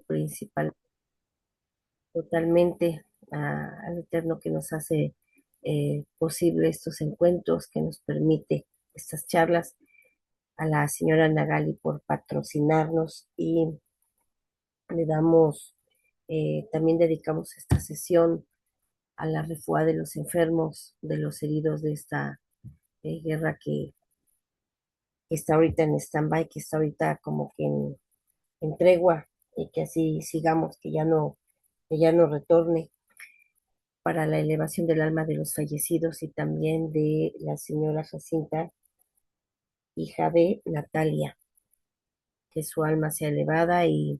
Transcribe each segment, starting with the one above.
principal, totalmente al Eterno que nos hace posible estos encuentros, que nos permite estas charlas, a la señora Nagali por patrocinarnos y le damos, también dedicamos esta sesión a la refuá de los enfermos, de los heridos de esta guerra que está ahorita en stand-by, que está ahorita como que en tregua y que así sigamos, que ya no retorne para la elevación del alma de los fallecidos y también de la señora Jacinta, hija de Natalia, que su alma sea elevada y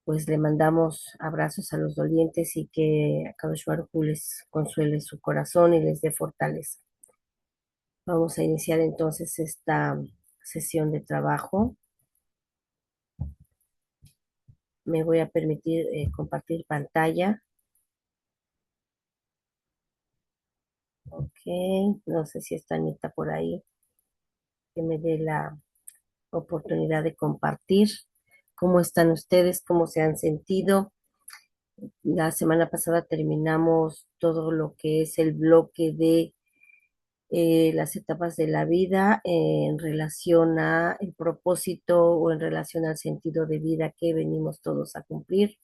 pues le mandamos abrazos a los dolientes y que Akadosh Baruj Hu les consuele su corazón y les dé fortaleza. Vamos a iniciar entonces esta sesión de trabajo. Me voy a permitir compartir pantalla. Ok, no sé si está Anita por ahí, que me dé la oportunidad de compartir. ¿Cómo están ustedes? ¿Cómo se han sentido? La semana pasada terminamos todo lo que es el bloque de las etapas de la vida en relación a el propósito o en relación al sentido de vida que venimos todos a cumplir.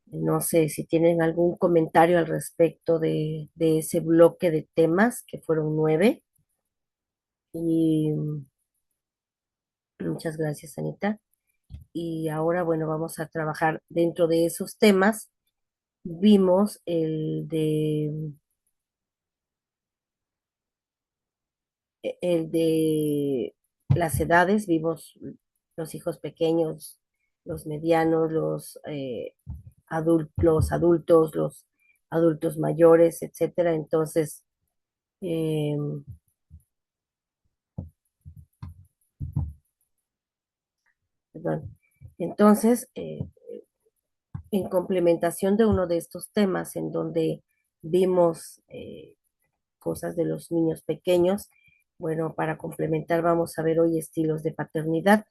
No sé si tienen algún comentario al respecto de ese bloque de temas, que fueron 9. Y muchas gracias, Anita. Y ahora, bueno, vamos a trabajar dentro de esos temas. Vimos el de las edades, vimos los hijos pequeños, los medianos, los adultos mayores, etcétera. Entonces, eh, perdón. Entonces, en complementación de uno de estos temas en donde vimos cosas de los niños pequeños, bueno, para complementar vamos a ver hoy estilos de paternidad.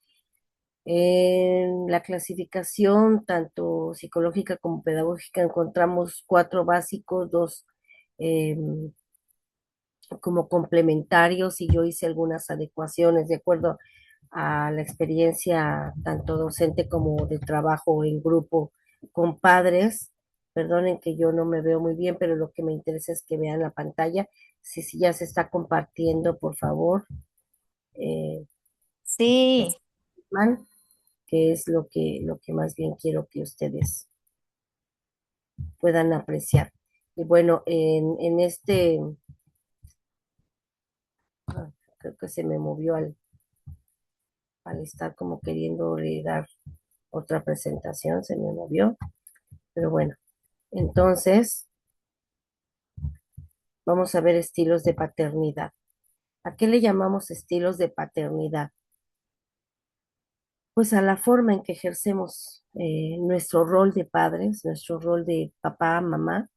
En la clasificación, tanto psicológica como pedagógica, encontramos 4 básicos, 2 eh, como complementarios y yo hice algunas adecuaciones de acuerdo a la experiencia tanto docente como de trabajo en grupo con padres. Perdonen que yo no me veo muy bien, pero lo que me interesa es que vean la pantalla. Si ya se está compartiendo, por favor, eh, Sí, que es lo que más bien quiero que ustedes puedan apreciar. Y bueno, en este, creo que se me movió al estar como queriendo dar otra presentación, se me movió, pero bueno, entonces vamos a ver estilos de paternidad. ¿A qué le llamamos estilos de paternidad? Pues a la forma en que ejercemos nuestro rol de padres, nuestro rol de papá, mamá,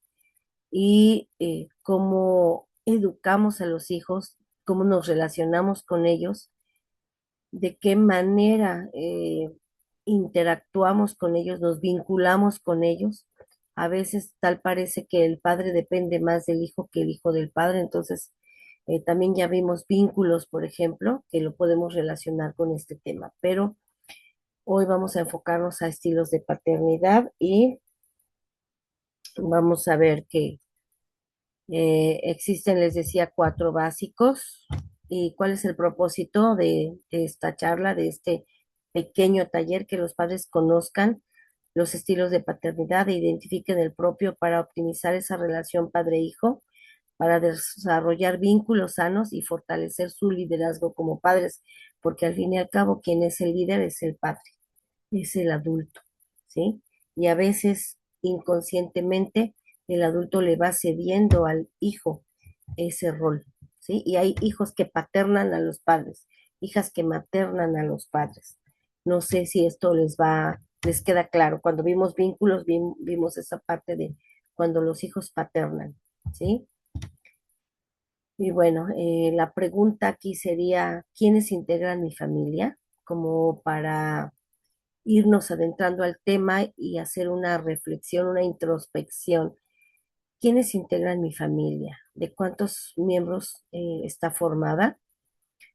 y cómo educamos a los hijos, cómo nos relacionamos con ellos, de qué manera interactuamos con ellos, nos vinculamos con ellos. A veces tal parece que el padre depende más del hijo que el hijo del padre, entonces también ya vimos vínculos, por ejemplo, que lo podemos relacionar con este tema, pero hoy vamos a enfocarnos a estilos de paternidad y vamos a ver que existen, les decía, 4 básicos. ¿Y cuál es el propósito de esta charla, de este pequeño taller? Que los padres conozcan los estilos de paternidad e identifiquen el propio para optimizar esa relación padre-hijo, para desarrollar vínculos sanos y fortalecer su liderazgo como padres, porque al fin y al cabo quien es el líder es el padre, es el adulto, ¿sí? Y a veces inconscientemente el adulto le va cediendo al hijo ese rol, ¿sí? Y hay hijos que paternan a los padres, hijas que maternan a los padres. No sé si esto les queda claro. Cuando vimos vínculos, vimos esa parte de cuando los hijos paternan, ¿sí? Y bueno, la pregunta aquí sería, ¿quiénes integran mi familia? Como para irnos adentrando al tema y hacer una reflexión, una introspección. ¿Quiénes integran mi familia? ¿De cuántos miembros está formada?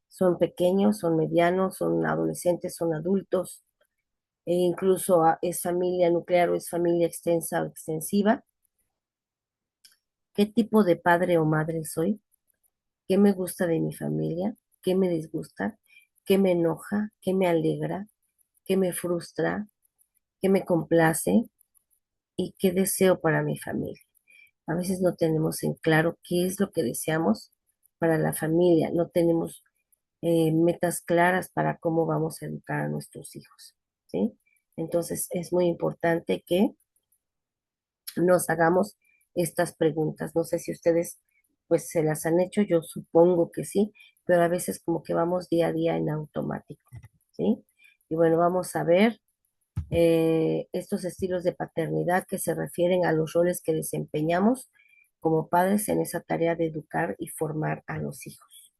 ¿Son pequeños, son medianos, son adolescentes, son adultos? E incluso es familia nuclear o es familia extensa o extensiva. ¿Qué tipo de padre o madre soy? ¿Qué me gusta de mi familia? ¿Qué me disgusta? ¿Qué me enoja? ¿Qué me alegra? ¿Qué me frustra? ¿Qué me complace? ¿Y qué deseo para mi familia? A veces no tenemos en claro qué es lo que deseamos para la familia, no tenemos metas claras para cómo vamos a educar a nuestros hijos, ¿sí? Entonces es muy importante que nos hagamos estas preguntas. No sé si ustedes pues se las han hecho, yo supongo que sí, pero a veces como que vamos día a día en automático, ¿sí? Y bueno, vamos a ver estos estilos de paternidad que se refieren a los roles que desempeñamos como padres en esa tarea de educar y formar a los hijos.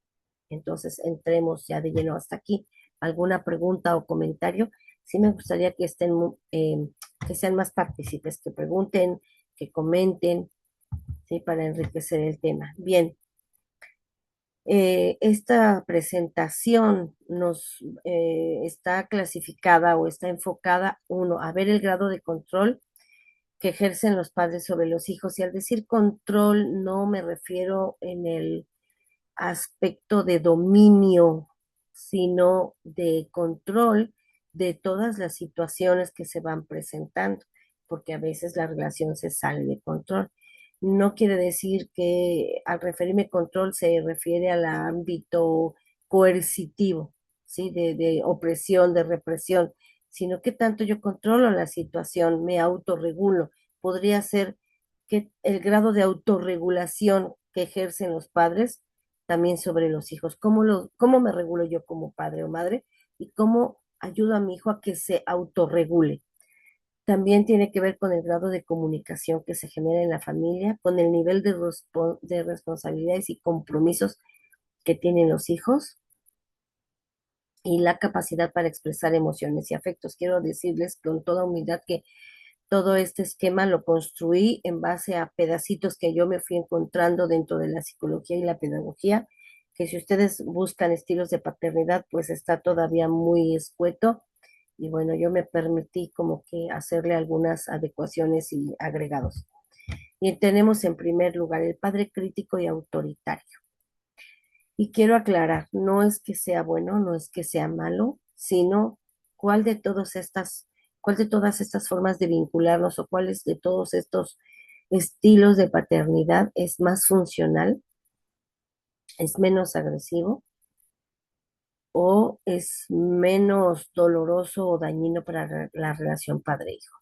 Entonces, entremos ya de lleno hasta aquí. ¿Alguna pregunta o comentario? Sí me gustaría que estén, que sean más partícipes, que pregunten, que comenten, ¿sí? Para enriquecer el tema. Bien, esta presentación nos está clasificada o está enfocada, uno, a ver el grado de control que ejercen los padres sobre los hijos. Y al decir control, no me refiero en el aspecto de dominio, sino de control de todas las situaciones que se van presentando, porque a veces la relación se sale de control. No quiere decir que al referirme control se refiere al ámbito coercitivo, ¿sí? De opresión, de represión, sino que tanto yo controlo la situación, me autorregulo. Podría ser que el grado de autorregulación que ejercen los padres también sobre los hijos. ¿Cómo me regulo yo como padre o madre? Y cómo ayudo a mi hijo a que se autorregule. También tiene que ver con el grado de comunicación que se genera en la familia, con el nivel de responsabilidades y compromisos que tienen los hijos y la capacidad para expresar emociones y afectos. Quiero decirles con toda humildad que todo este esquema lo construí en base a pedacitos que yo me fui encontrando dentro de la psicología y la pedagogía, que si ustedes buscan estilos de paternidad, pues está todavía muy escueto. Y bueno, yo me permití como que hacerle algunas adecuaciones y agregados. Y tenemos en primer lugar el padre crítico y autoritario. Y quiero aclarar, no es que sea bueno, no es que sea malo, sino cuál de todas estas, cuál de todas estas formas de vincularnos o cuáles de todos estos estilos de paternidad es más funcional, es menos agresivo o es menos doloroso o dañino para la relación padre-hijo.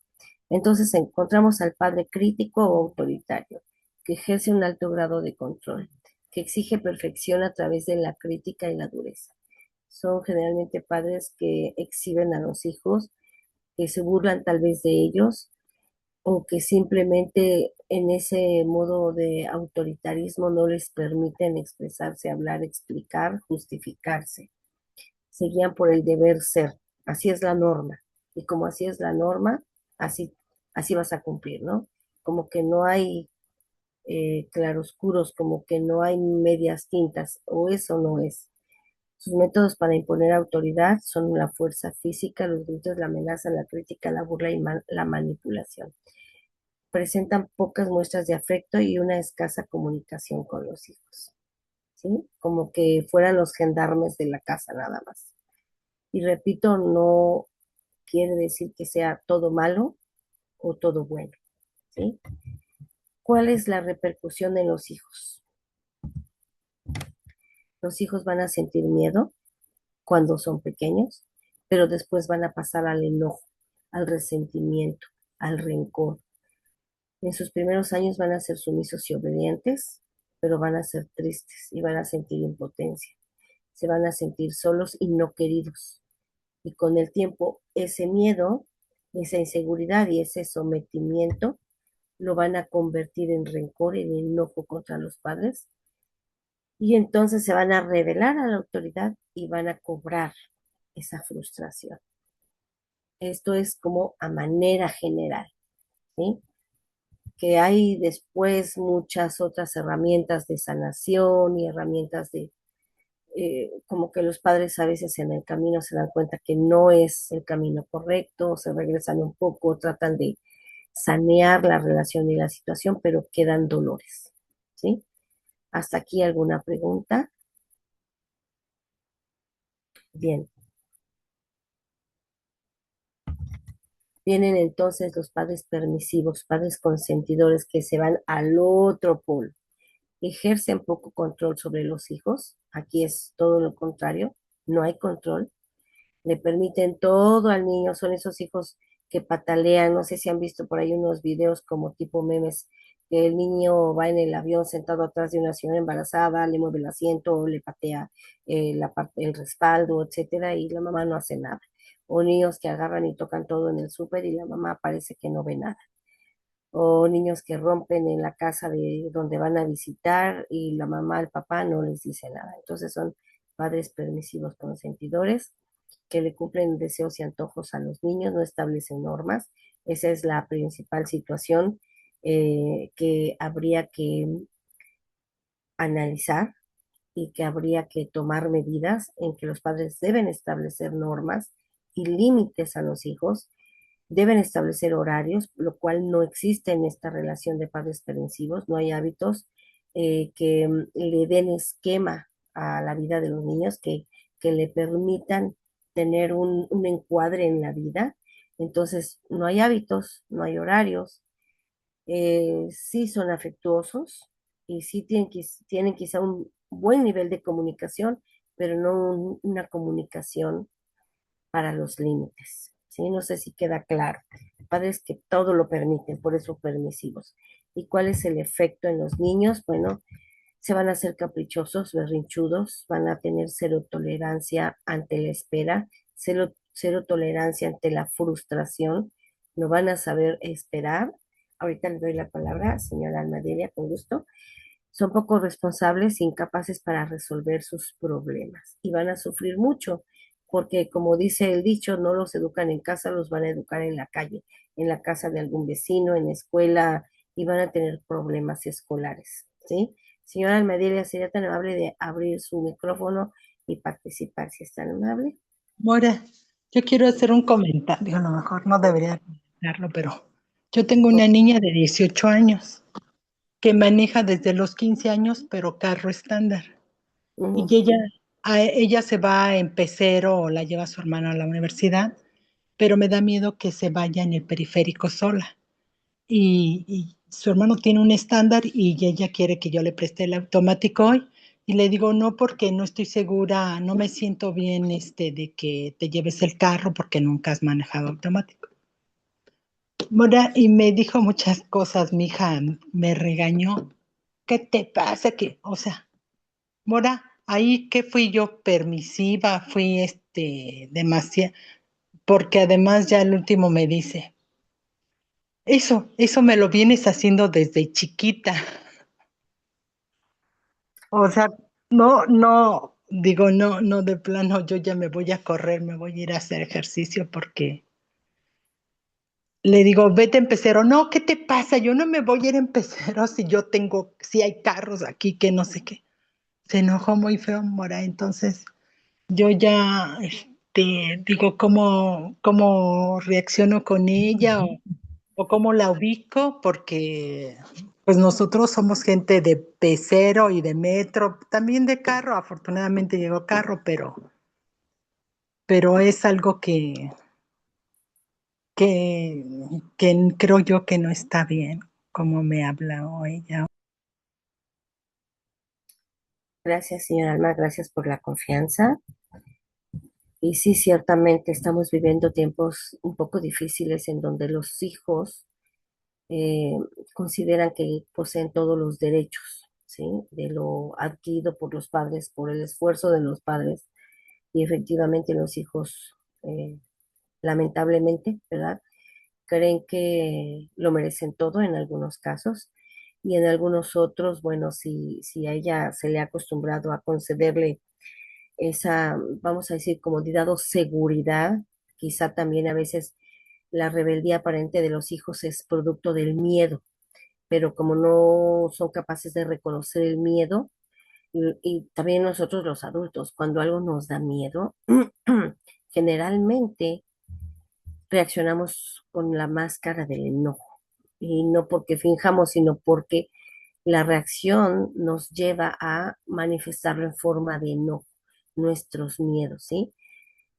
Entonces encontramos al padre crítico o autoritario, que ejerce un alto grado de control, que exige perfección a través de la crítica y la dureza. Son generalmente padres que exhiben a los hijos, que se burlan tal vez de ellos o que simplemente en ese modo de autoritarismo no les permiten expresarse, hablar, explicar, justificarse. Se guían por el deber ser. Así es la norma. Y como así es la norma, así, así vas a cumplir, ¿no? Como que no hay claroscuros, como que no hay medias tintas, o eso no es. Sus métodos para imponer autoridad son la fuerza física, los gritos, la amenaza, la crítica, la burla y la manipulación. Presentan pocas muestras de afecto y una escasa comunicación con los hijos, ¿sí? Como que fueran los gendarmes de la casa nada más. Y repito, no quiere decir que sea todo malo o todo bueno, ¿sí? ¿Cuál es la repercusión en los hijos? Los hijos van a sentir miedo cuando son pequeños, pero después van a pasar al enojo, al resentimiento, al rencor. En sus primeros años van a ser sumisos y obedientes, pero van a ser tristes y van a sentir impotencia. Se van a sentir solos y no queridos. Y con el tiempo, ese miedo, esa inseguridad y ese sometimiento lo van a convertir en rencor, en enojo contra los padres. Y entonces se van a rebelar a la autoridad y van a cobrar esa frustración. Esto es como a manera general, ¿sí? Que hay después muchas otras herramientas de sanación y herramientas de, como que los padres a veces en el camino se dan cuenta que no es el camino correcto, se regresan un poco, tratan de sanear la relación y la situación, pero quedan dolores, ¿sí? ¿Hasta aquí alguna pregunta? Bien. Vienen entonces los padres permisivos, padres consentidores que se van al otro polo. Ejercen poco control sobre los hijos. Aquí es todo lo contrario. No hay control. Le permiten todo al niño. Son esos hijos que patalean. No sé si han visto por ahí unos videos como tipo memes, que el niño va en el avión sentado atrás de una señora embarazada, le mueve el asiento, le patea el respaldo, etcétera, y la mamá no hace nada. O niños que agarran y tocan todo en el súper y la mamá parece que no ve nada. O niños que rompen en la casa de donde van a visitar y la mamá, el papá no les dice nada. Entonces son padres permisivos consentidores que le cumplen deseos y antojos a los niños, no establecen normas. Esa es la principal situación que habría que analizar y que habría que tomar medidas en que los padres deben establecer normas y límites a los hijos, deben establecer horarios, lo cual no existe en esta relación de padres permisivos, no hay hábitos que le den esquema a la vida de los niños, que le permitan tener un encuadre en la vida. Entonces, no hay hábitos, no hay horarios, sí son afectuosos y sí tienen quizá un buen nivel de comunicación, pero no una comunicación para los límites. ¿Sí? No sé si queda claro. Padres que todo lo permiten, por eso permisivos. ¿Y cuál es el efecto en los niños? Bueno, se van a hacer caprichosos, berrinchudos, van a tener cero tolerancia ante la espera, cero tolerancia ante la frustración, no van a saber esperar. Ahorita le doy la palabra, señora Almadelia, con gusto. Son poco responsables e incapaces para resolver sus problemas y van a sufrir mucho porque, como dice el dicho, no los educan en casa, los van a educar en la calle, en la casa de algún vecino, en la escuela y van a tener problemas escolares, ¿sí? Señora Almadelia, ¿sería tan amable de abrir su micrófono y participar si es tan amable? Mora, yo quiero hacer un comentario, a lo mejor no debería hacerlo, pero yo tengo Oh, una niña de 18 años que maneja desde los 15 años, pero carro estándar. Y ujú. ella se va en pecero o la lleva su hermano a la universidad, pero me da miedo que se vaya en el periférico sola. Y su hermano tiene un estándar y ella quiere que yo le preste el automático hoy. Y le digo, no, porque no estoy segura, no me siento bien de que te lleves el carro porque nunca has manejado automático. Mora, y me dijo muchas cosas, mi hija me regañó. ¿Qué te pasa? O sea, Mora, ahí que fui yo permisiva, fui demasiado, porque además ya el último me dice, eso me lo vienes haciendo desde chiquita. O sea, no, digo, no, de plano, yo ya me voy a correr, me voy a ir a hacer ejercicio porque le digo, vete en pecero. No, ¿qué te pasa? Yo no me voy a ir en pecero si hay carros aquí, que no sé qué. Se enojó muy feo, Mora. Entonces, yo ya, digo, ¿cómo reacciono con ella o cómo la ubico? Porque pues nosotros somos gente de pecero y de metro, también de carro, afortunadamente llegó carro, pero es algo que, que creo yo que no está bien, como me habla o ella. Gracias, señora Alma, gracias por la confianza. Y sí, ciertamente estamos viviendo tiempos un poco difíciles en donde los hijos eh, consideran que poseen todos los derechos, ¿sí? De lo adquirido por los padres, por el esfuerzo de los padres. Y efectivamente los hijos, lamentablemente, ¿verdad? Creen que lo merecen todo en algunos casos. Y en algunos otros, bueno, si a ella se le ha acostumbrado a concederle esa, vamos a decir, comodidad o seguridad, quizá también a veces la rebeldía aparente de los hijos es producto del miedo, pero como no son capaces de reconocer el miedo, y también nosotros los adultos, cuando algo nos da miedo, generalmente reaccionamos con la máscara del enojo. Y no porque finjamos, sino porque la reacción nos lleva a manifestarlo en forma de enojo, nuestros miedos, ¿sí?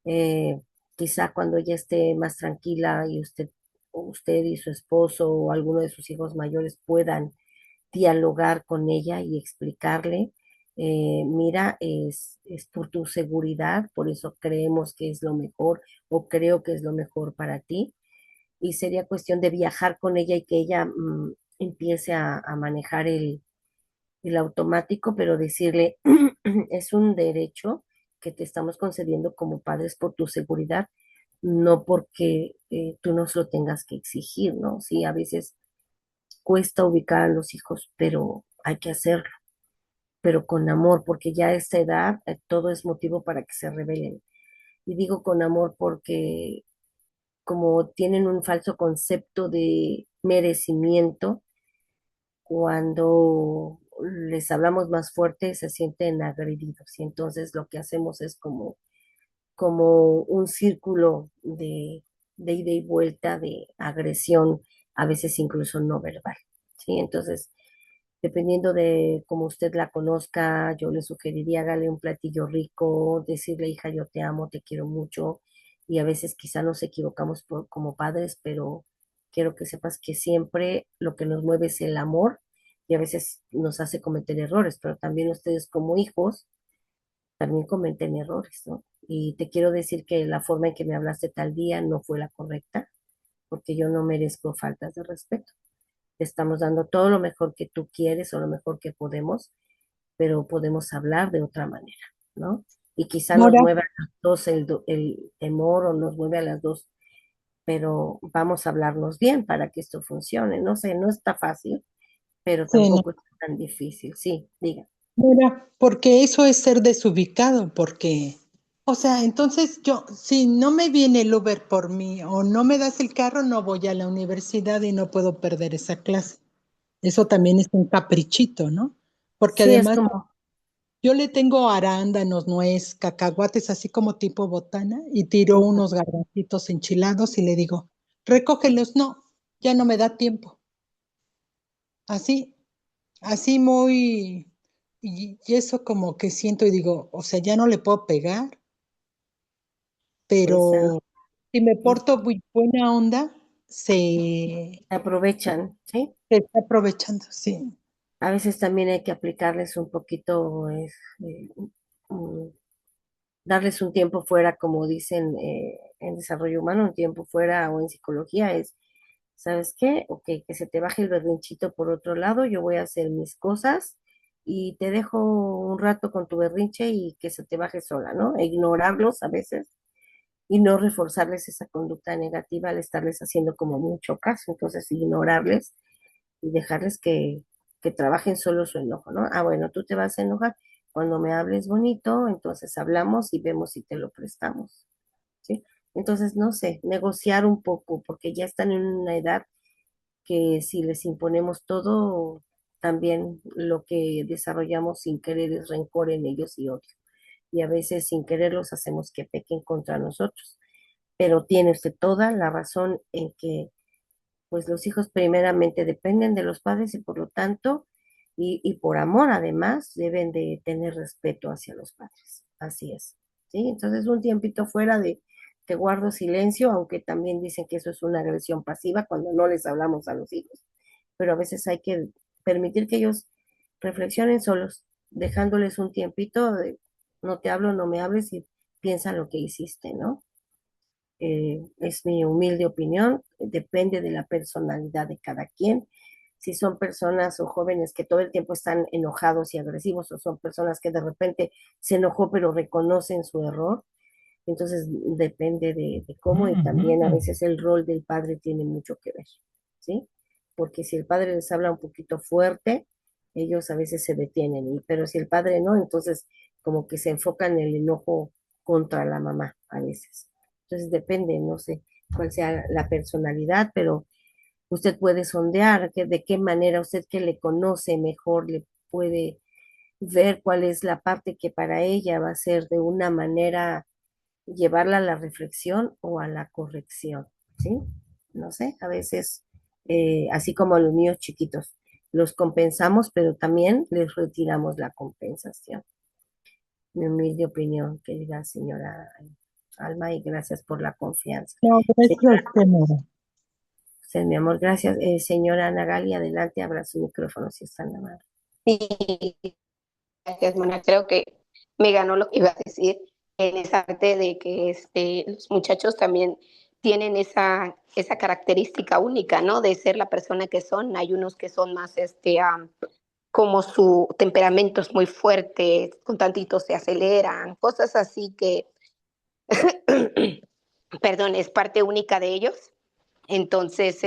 Eh, Quizá cuando ella esté más tranquila y usted y su esposo o alguno de sus hijos mayores puedan dialogar con ella y explicarle, mira, es por tu seguridad, por eso creemos que es lo mejor o creo que es lo mejor para ti. Y sería cuestión de viajar con ella y que ella empiece a manejar el automático, pero decirle, es un derecho que te estamos concediendo como padres por tu seguridad, no porque tú nos lo tengas que exigir, ¿no? Sí, a veces cuesta ubicar a los hijos, pero hay que hacerlo, pero con amor, porque ya a esta edad todo es motivo para que se rebelen. Y digo con amor porque como tienen un falso concepto de merecimiento, cuando les hablamos más fuerte se sienten agredidos y entonces lo que hacemos es como un círculo de ida y vuelta de agresión, a veces incluso no verbal, ¿sí? Entonces, dependiendo de cómo usted la conozca, yo le sugeriría hágale un platillo rico, decirle, hija, yo te amo, te quiero mucho, y a veces quizá nos equivocamos como padres, pero quiero que sepas que siempre lo que nos mueve es el amor y a veces nos hace cometer errores, pero también ustedes como hijos también cometen errores, ¿no? Y te quiero decir que la forma en que me hablaste tal día no fue la correcta, porque yo no merezco faltas de respeto. Te estamos dando todo lo mejor que tú quieres o lo mejor que podemos, pero podemos hablar de otra manera, ¿no? Y quizá nos Mora, mueva a las dos el temor o nos mueve a las dos, pero vamos a hablarnos bien para que esto funcione. No sé, no está fácil, pero sí, no. tampoco es tan difícil. Sí, diga. Mora, porque eso es ser desubicado, porque, o sea, entonces yo, si no me viene el Uber por mí o no me das el carro, no voy a la universidad y no puedo perder esa clase. Eso también es un caprichito, ¿no? Porque Sí, es además como, yo le tengo arándanos, nuez, cacahuates, así como tipo botana, y tiro ujú, unos garbancitos enchilados y le digo, recógelos. No, ya no me da tiempo. Así, así muy, y eso como que siento y digo, o sea, ya no le puedo pegar, pues pero si me mm, porto muy buena onda, se, aprovechan, ¿sí? se está aprovechando, sí. A veces también hay que aplicarles un poquito, mm, darles un tiempo fuera, como dicen en desarrollo humano, un tiempo fuera o en psicología es, ¿sabes qué? Ok, que se te baje el berrinchito por otro lado, yo voy a hacer mis cosas y te dejo un rato con tu berrinche y que se te baje sola, ¿no? E ignorarlos a veces y no reforzarles esa conducta negativa al estarles haciendo como mucho caso, entonces ignorarles y dejarles que trabajen solo su enojo, ¿no? Ah, bueno, tú te vas a enojar. Cuando me hables bonito, entonces hablamos y vemos si te lo prestamos, ¿sí? Entonces, no sé, negociar un poco, porque ya están en una edad que si les imponemos todo, también lo que desarrollamos sin querer es rencor en ellos y odio. Y a veces sin querer los hacemos que pequen contra nosotros. Pero tiene usted toda la razón en que pues los hijos primeramente dependen de los padres y por lo tanto, y por amor además, deben de tener respeto hacia los padres. Así es. ¿Sí? Entonces un tiempito fuera de que guardo silencio, aunque también dicen que eso es una agresión pasiva cuando no les hablamos a los hijos, pero a veces hay que permitir que ellos reflexionen solos, dejándoles un tiempito de no te hablo, no me hables y piensa lo que hiciste, ¿no? Es mi humilde opinión, depende de la personalidad de cada quien. Si son personas o jóvenes que todo el tiempo están enojados y agresivos, o son personas que de repente se enojó pero reconocen su error, entonces depende de cómo y también a veces el rol del padre tiene mucho que ver, ¿sí? Porque si el padre les habla un poquito fuerte, ellos a veces se detienen, pero si el padre no, entonces como que se enfocan en el enojo contra la mamá a veces. Entonces depende, no sé cuál sea la personalidad, pero usted puede sondear de qué manera usted que le conoce mejor le puede ver cuál es la parte que para ella va a ser de una manera llevarla a la reflexión o a la corrección, ¿sí? No sé, a veces, así como a los niños chiquitos, los compensamos, pero también les retiramos la compensación. Mi humilde opinión, querida señora Alma, y gracias por la confianza. No, gracias a Señora, usted, Nora. mi amor, gracias. Señora Nagali, adelante, abra su micrófono si está en la mano. Sí, gracias, Mona. Creo que me ganó lo que iba a decir en esa parte de que los muchachos también tienen esa característica única, ¿no? De ser la persona que son. Hay unos que son más, como su temperamento es muy fuerte, con tantito se aceleran, cosas así que, perdón, es parte única de ellos. Entonces,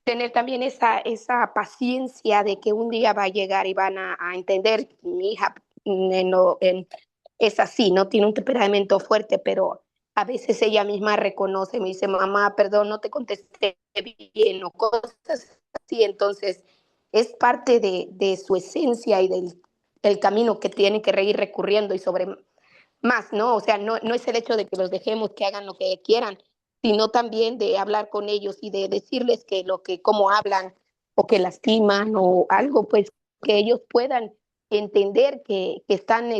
tener también esa paciencia de que un día va a llegar y van a entender, mi hija es así, no tiene un temperamento fuerte, pero a veces ella misma reconoce, me dice, mamá, perdón, no te contesté bien o cosas así, entonces es parte de su esencia y del camino que tiene que ir recurriendo y sobre más, ¿no? O sea, no es el hecho de que los dejemos que hagan lo que quieran, sino también de hablar con ellos y de decirles que cómo hablan o que lastiman o algo, pues que ellos puedan entender que están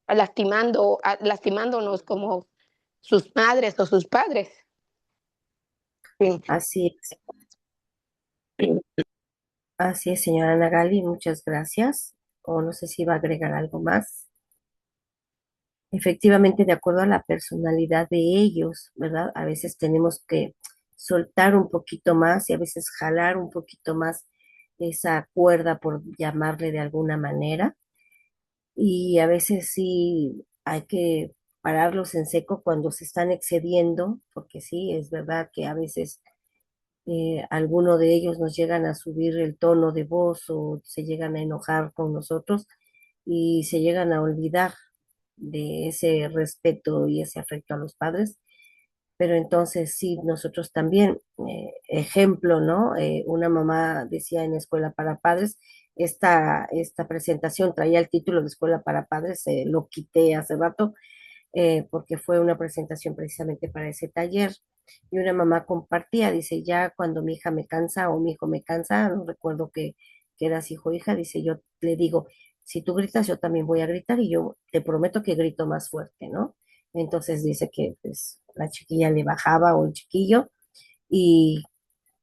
lastimándonos como sus madres o sus padres. Sí. Así es, señora Nagali, muchas gracias. O no sé si va a agregar algo más. Efectivamente, de acuerdo a la personalidad de ellos, ¿verdad? A veces tenemos que soltar un poquito más y a veces jalar un poquito más esa cuerda, por llamarle de alguna manera. Y a veces sí hay que pararlos en seco cuando se están excediendo, porque sí, es verdad que a veces alguno de ellos nos llegan a subir el tono de voz o se llegan a enojar con nosotros y se llegan a olvidar de ese respeto y ese afecto a los padres. Pero entonces sí, nosotros también, ejemplo, ¿no? Una mamá decía en Escuela para Padres, esta presentación traía el título de Escuela para Padres, lo quité hace rato, porque fue una presentación precisamente para ese taller. Y una mamá compartía, dice, ya cuando mi hija me cansa o mi hijo me cansa, no recuerdo que eras hijo o hija, dice, yo le digo, si tú gritas, yo también voy a gritar y yo te prometo que grito más fuerte, ¿no? Entonces dice que pues la chiquilla le bajaba o el chiquillo y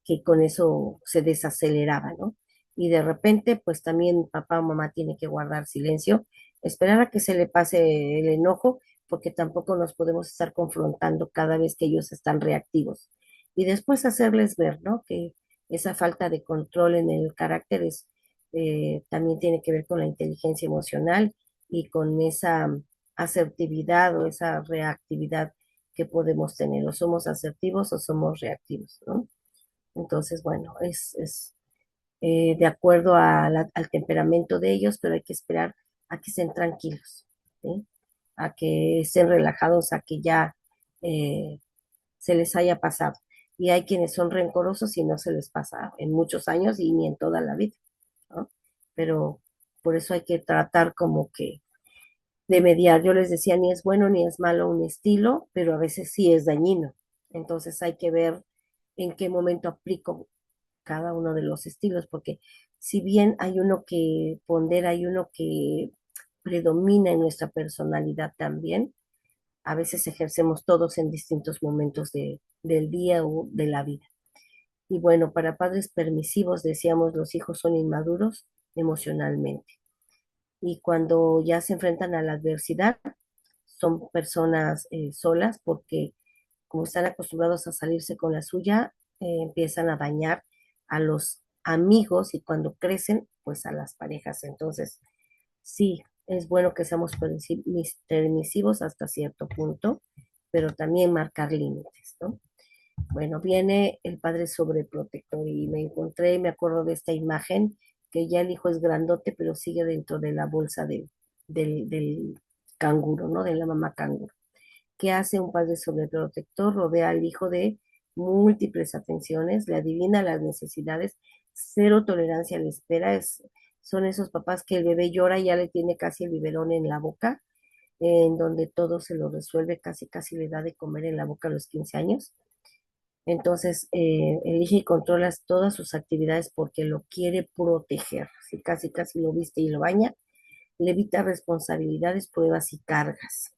que con eso se desaceleraba, ¿no? Y de repente, pues también papá o mamá tiene que guardar silencio, esperar a que se le pase el enojo, porque tampoco nos podemos estar confrontando cada vez que ellos están reactivos. Y después hacerles ver, ¿no? Que esa falta de control en el carácter también tiene que ver con la inteligencia emocional y con esa asertividad o esa reactividad que podemos tener. O somos asertivos o somos reactivos, ¿no? Entonces, bueno, es de acuerdo al temperamento de ellos, pero hay que esperar a que estén tranquilos, ¿sí? A que estén relajados, a que ya eh, se les haya pasado. Y hay quienes son rencorosos y no se les pasa en muchos años y ni en toda la vida, ¿no? Pero por eso hay que tratar como que de mediar. Yo les decía, ni es bueno ni es malo un estilo, pero a veces sí es dañino. Entonces hay que ver en qué momento aplico cada uno de los estilos, porque si bien hay uno que pondera, hay uno que predomina en nuestra personalidad también, a veces ejercemos todos en distintos momentos del día o de la vida. Y bueno, para padres permisivos, decíamos, los hijos son inmaduros emocionalmente. Y cuando ya se enfrentan a la adversidad, son personas solas porque como están acostumbrados a salirse con la suya, empiezan a dañar a los amigos y cuando crecen, pues a las parejas. Entonces, sí, es bueno que seamos permisivos hasta cierto punto, pero también marcar límites, ¿no? Bueno, viene el padre sobreprotector y me acuerdo de esta imagen, que ya el hijo es grandote, pero sigue dentro de la bolsa del canguro, ¿no? De la mamá canguro ¿Qué hace un padre sobreprotector? Rodea al hijo de múltiples atenciones, le adivina las necesidades, cero tolerancia a la espera. Son esos papás que el bebé llora y ya le tiene casi el biberón en la boca, en donde todo se lo resuelve, casi casi le da de comer en la boca a los 15 años. Entonces, elige y controla todas sus actividades porque lo quiere proteger. Si casi casi lo viste y lo baña, le evita responsabilidades, pruebas y cargas.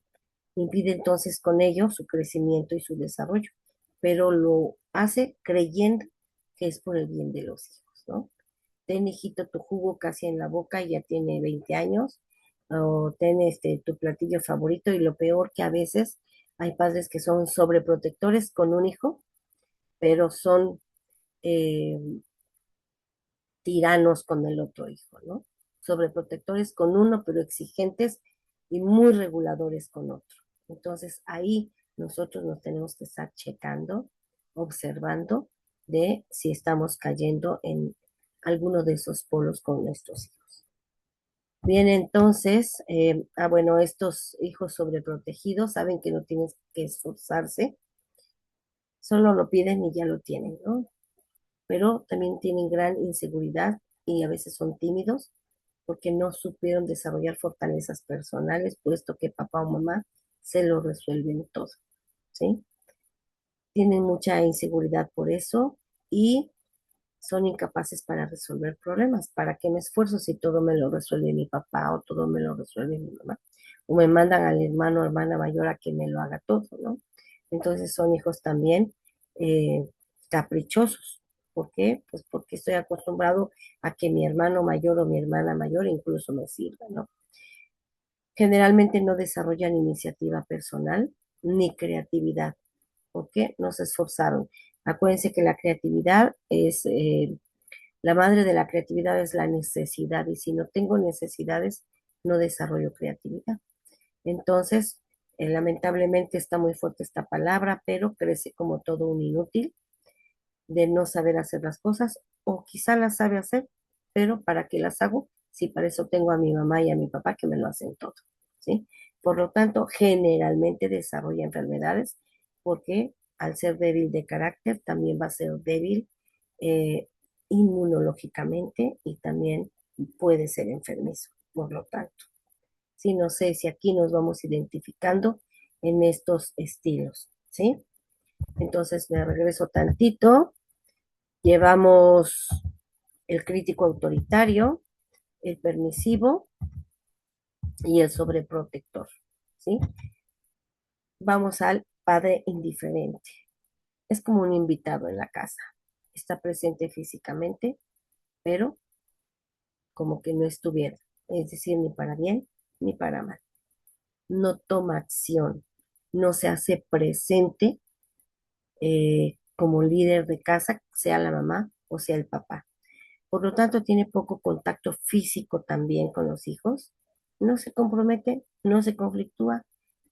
Impide entonces con ello su crecimiento y su desarrollo, pero lo hace creyendo que es por el bien de los hijos, ¿no? Ten, hijito, tu jugo casi en la boca, ya tiene 20 años, o ten tu platillo favorito, y lo peor que a veces hay padres que son sobreprotectores con un hijo, pero son eh, tiranos con el otro hijo, ¿no? Sobreprotectores con uno, pero exigentes y muy reguladores con otro. Entonces ahí nosotros nos tenemos que estar checando, observando de si estamos cayendo en alguno de esos polos con nuestros hijos. Bien, entonces, bueno, estos hijos sobreprotegidos saben que no tienen que esforzarse, solo lo piden y ya lo tienen, ¿no? Pero también tienen gran inseguridad y a veces son tímidos porque no supieron desarrollar fortalezas personales, puesto que papá o mamá se lo resuelven todo, ¿sí? Tienen mucha inseguridad por eso y son incapaces para resolver problemas. ¿Para qué me esfuerzo si todo me lo resuelve mi papá o todo me lo resuelve mi mamá? O me mandan al hermano o hermana mayor a que me lo haga todo, ¿no? Entonces son hijos también caprichosos. ¿Por qué? Pues porque estoy acostumbrado a que mi hermano mayor o mi hermana mayor incluso me sirva, ¿no? Generalmente no desarrollan iniciativa personal ni creatividad. ¿Por qué? No se esforzaron. Acuérdense que la creatividad es la madre de la creatividad es la necesidad, y si no tengo necesidades, no desarrollo creatividad. Entonces, lamentablemente está muy fuerte esta palabra, pero crece como todo un inútil de no saber hacer las cosas, o quizá las sabe hacer, pero ¿para qué las hago? Si para eso tengo a mi mamá y a mi papá que me lo hacen todo, ¿sí? Por lo tanto, generalmente desarrolla enfermedades porque al ser débil de carácter, también va a ser débil eh, inmunológicamente y también puede ser enfermizo, por lo tanto. Sí, no sé si aquí nos vamos identificando en estos estilos, ¿sí? Entonces me regreso tantito. Llevamos el crítico autoritario, el permisivo y el sobreprotector, ¿sí? Vamos al padre indiferente. Es como un invitado en la casa. Está presente físicamente, pero como que no estuviera. Es decir, ni para bien ni para mal. No toma acción, no se hace presente como líder de casa, sea la mamá o sea el papá. Por lo tanto, tiene poco contacto físico también con los hijos, no se compromete, no se conflictúa,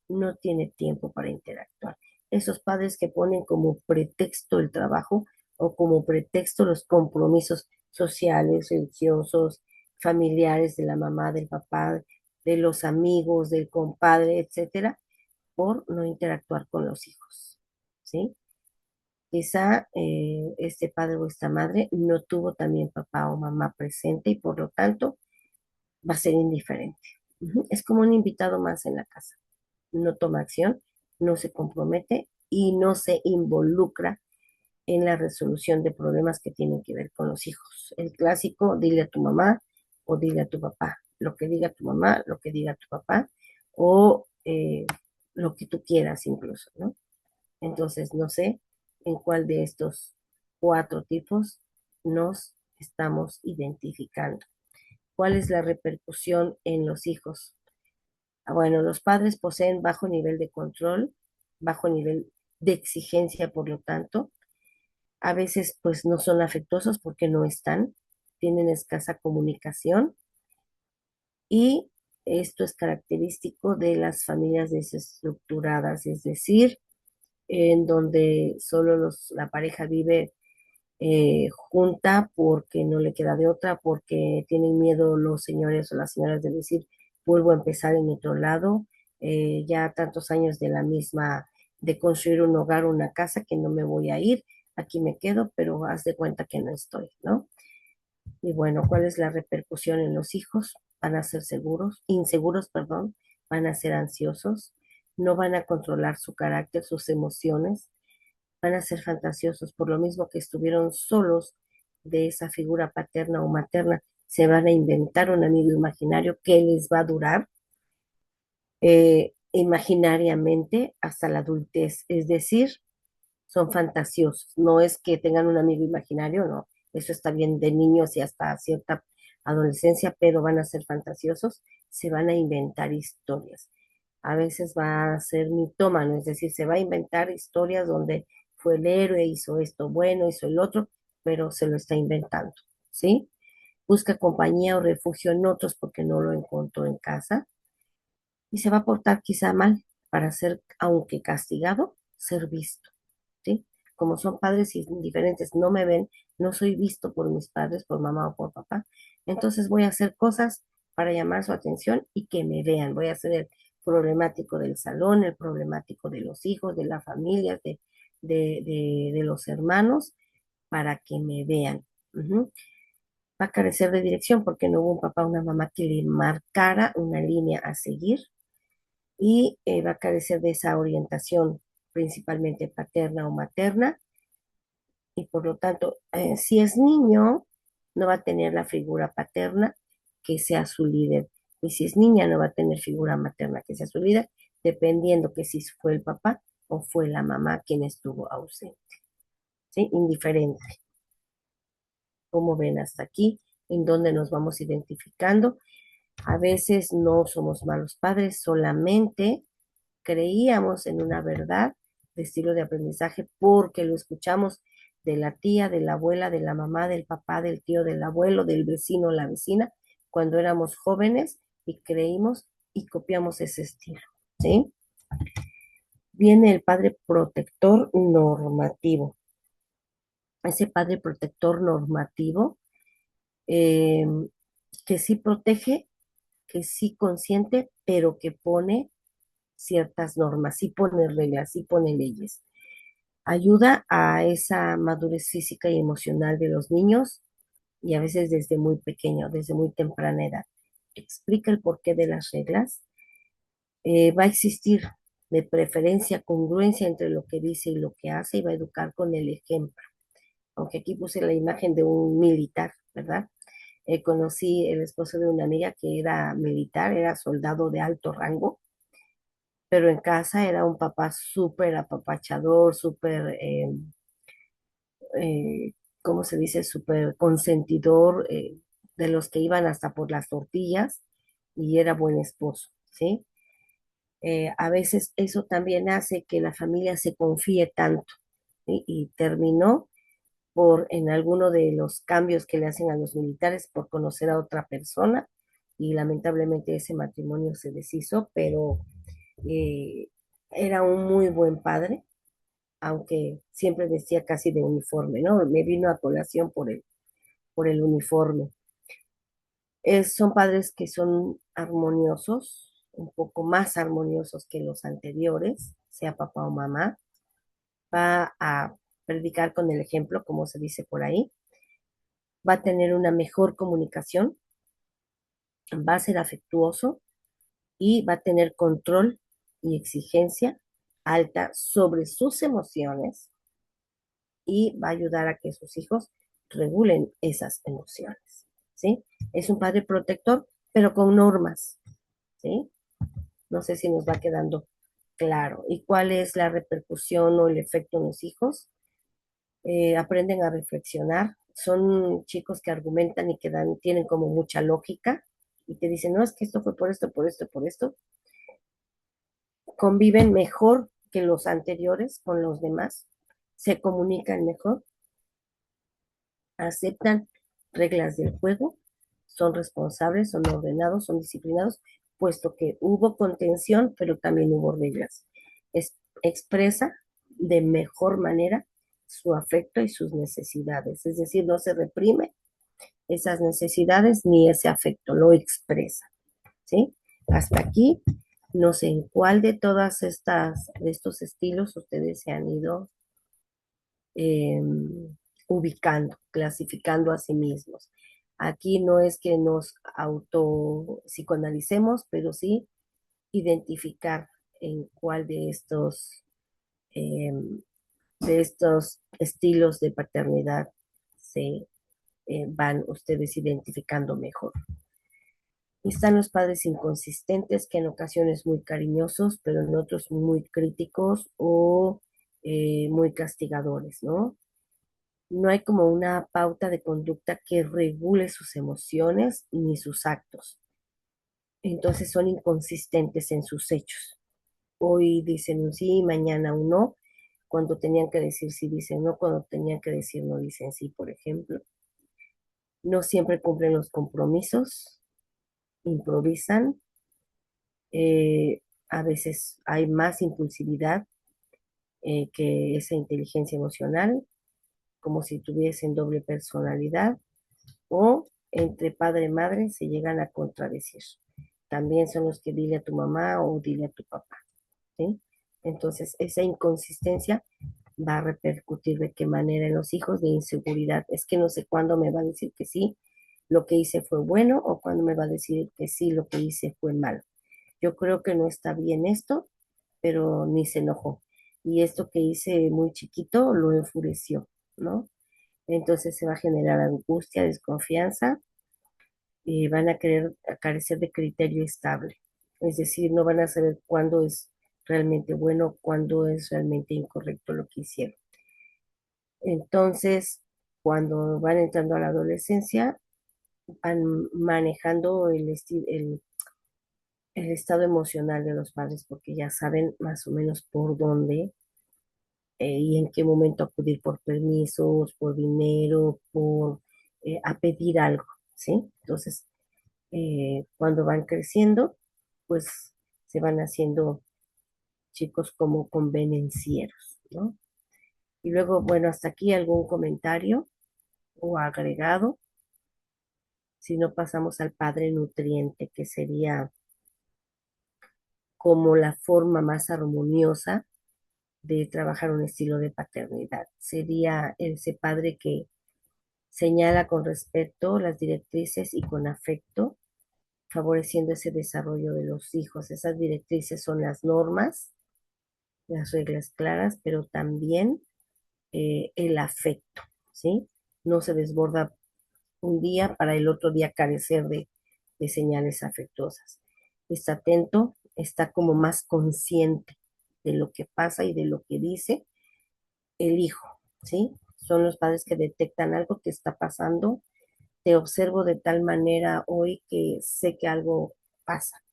no tiene tiempo para interactuar. Esos padres que ponen como pretexto el trabajo o como pretexto los compromisos sociales, religiosos, familiares de la mamá, del papá, de los amigos, del compadre, etcétera, por no interactuar con los hijos, ¿sí? Quizá este padre o esta madre no tuvo también papá o mamá presente y por lo tanto va a ser indiferente. Es como un invitado más en la casa. No toma acción, no se compromete y no se involucra en la resolución de problemas que tienen que ver con los hijos. El clásico, dile a tu mamá o dile a tu papá. Lo que diga tu mamá, lo que diga tu papá o lo que tú quieras incluso, ¿no? Entonces, no sé en cuál de estos cuatro tipos nos estamos identificando. ¿Cuál es la repercusión en los hijos? Bueno, los padres poseen bajo nivel de control, bajo nivel de exigencia, por lo tanto, a veces pues no son afectuosos porque no están, tienen escasa comunicación y esto es característico de las familias desestructuradas, es decir, en donde solo la pareja vive junta porque no le queda de otra, porque tienen miedo los señores o las señoras de decir, vuelvo a empezar en otro lado, ya tantos años de la misma, de construir un hogar, una casa, que no me voy a ir, aquí me quedo, pero haz de cuenta que no estoy, ¿no? Y bueno, ¿cuál es la repercusión en los hijos? Van a ser inseguros, perdón, van a ser ansiosos, no van a controlar su carácter, sus emociones, van a ser fantasiosos, por lo mismo que estuvieron solos de esa figura paterna o materna, se van a inventar un amigo imaginario que les va a durar imaginariamente hasta la adultez, es decir, son fantasiosos, no es que tengan un amigo imaginario, no, eso está bien de niños y hasta cierta adolescencia, pero van a ser fantasiosos, se van a inventar historias. A veces va a ser mitómano, es decir, se va a inventar historias donde fue el héroe, hizo esto bueno, hizo el otro, pero se lo está inventando, ¿sí? Busca compañía o refugio en otros porque no lo encontró en casa y se va a portar quizá mal para ser, aunque castigado, ser visto, ¿sí? Como son padres indiferentes, no me ven, no soy visto por mis padres, por mamá o por papá, entonces voy a hacer cosas para llamar su atención y que me vean. Voy a ser el problemático del salón, el problemático de los hijos, de la familia, de los hermanos, para que me vean. Ujú. Va a carecer de dirección porque no hubo un papá o una mamá que le marcara una línea a seguir y va a carecer de esa orientación principalmente paterna o materna y por lo tanto, si es niño, no va a tener la figura paterna que sea su líder. Y si es niña, no va a tener figura materna que sea su líder, dependiendo que si fue el papá o fue la mamá quien estuvo ausente. ¿Sí? Indiferente. Como ven hasta aquí, en donde nos vamos identificando. A veces no somos malos padres, solamente creíamos en una verdad de estilo de aprendizaje porque lo escuchamos de la tía, de la abuela, de la mamá, del papá, del tío, del abuelo, del vecino, la vecina, cuando éramos jóvenes y creímos y copiamos ese estilo, ¿sí? Viene el padre protector normativo. Ese padre protector normativo eh, que sí protege, que sí consiente, pero que pone ciertas normas, sí pone reglas, sí pone leyes. Ayuda a esa madurez física y emocional de los niños y a veces desde muy pequeño, desde muy temprana edad. Explica el porqué de las reglas. Va a existir de preferencia congruencia entre lo que dice y lo que hace y va a educar con el ejemplo. Aunque aquí puse la imagen de un militar, ¿verdad? Conocí el esposo de una amiga que era militar, era soldado de alto rango, pero en casa era un papá súper apapachador, súper, ¿cómo se dice? Súper consentidor, de los que iban hasta por las tortillas y era buen esposo, ¿sí? A veces eso también hace que la familia se confíe tanto, ¿sí? Y terminó por, en alguno de los cambios que le hacen a los militares, por conocer a otra persona y lamentablemente ese matrimonio se deshizo, pero eh, era un muy buen padre, aunque siempre vestía casi de uniforme, ¿no? Me vino a colación por el uniforme. Son padres que son armoniosos, un poco más armoniosos que los anteriores, sea papá o mamá. Va a predicar con el ejemplo, como se dice por ahí. Va a tener una mejor comunicación, va a ser afectuoso y va a tener control y exigencia alta sobre sus emociones y va a ayudar a que sus hijos regulen esas emociones, ¿sí? Es un padre protector, pero con normas, ¿sí? No sé si nos va quedando claro. ¿Y cuál es la repercusión o el efecto en los hijos? Aprenden a reflexionar. Son chicos que argumentan y que tienen como mucha lógica y te dicen, no, es que esto fue por esto, por esto, por esto. Conviven mejor que los anteriores con los demás, se comunican mejor, aceptan reglas del juego, son responsables, son ordenados, son disciplinados, puesto que hubo contención, pero también hubo reglas. Expresa de mejor manera su afecto y sus necesidades, es decir, no se reprime esas necesidades ni ese afecto, lo expresa, ¿sí? Hasta aquí No sé en cuál de de estos estilos ustedes se han ido ubicando, clasificando a sí mismos. Aquí no es que nos auto psicoanalicemos, pero sí identificar en cuál de estos estilos de paternidad se van ustedes identificando mejor. Están los padres inconsistentes, que en ocasiones muy cariñosos, pero en otros muy críticos o muy castigadores, ¿no? No hay como una pauta de conducta que regule sus emociones ni sus actos. Entonces son inconsistentes en sus hechos. Hoy dicen un sí, mañana un no. Cuando tenían que decir sí, dicen no. Cuando tenían que decir no, dicen sí, por ejemplo. No siempre cumplen los compromisos, improvisan. eh, a veces hay más impulsividad que esa inteligencia emocional, como si tuviesen doble personalidad, o entre padre y madre se llegan a contradecir. También son los que dile a tu mamá o dile a tu papá, ¿sí? Entonces, esa inconsistencia va a repercutir de qué manera en los hijos, de inseguridad. Es que no sé cuándo me va a decir que sí, lo que hice fue bueno, o cuándo me va a decir que sí, lo que hice fue malo. Yo creo que no está bien esto, pero ni se enojó. Y esto que hice muy chiquito lo enfureció, ¿no? Entonces se va a generar angustia, desconfianza, y van a querer carecer de criterio estable. Es decir, no van a saber cuándo es realmente bueno, cuándo es realmente incorrecto lo que hicieron. Entonces, cuando van entrando a la adolescencia, van manejando el estado emocional de los padres, porque ya saben más o menos por dónde y en qué momento acudir por permisos, por dinero, a pedir algo, ¿sí? Entonces, cuando van creciendo, pues se van haciendo chicos como convenencieros, ¿no? Y luego, bueno, hasta aquí algún comentario o agregado, si no pasamos al padre nutriente, que sería como la forma más armoniosa de trabajar un estilo de paternidad. Sería ese padre que señala con respeto las directrices y con afecto, favoreciendo ese desarrollo de los hijos. Esas directrices son las normas, las reglas claras, pero también el afecto, ¿sí? No se desborda un día para el otro día carecer de señales afectuosas. Está atento, está como más consciente de lo que pasa y de lo que dice el hijo, ¿sí? Son los padres que detectan algo que está pasando. Te observo de tal manera hoy que sé que algo pasa.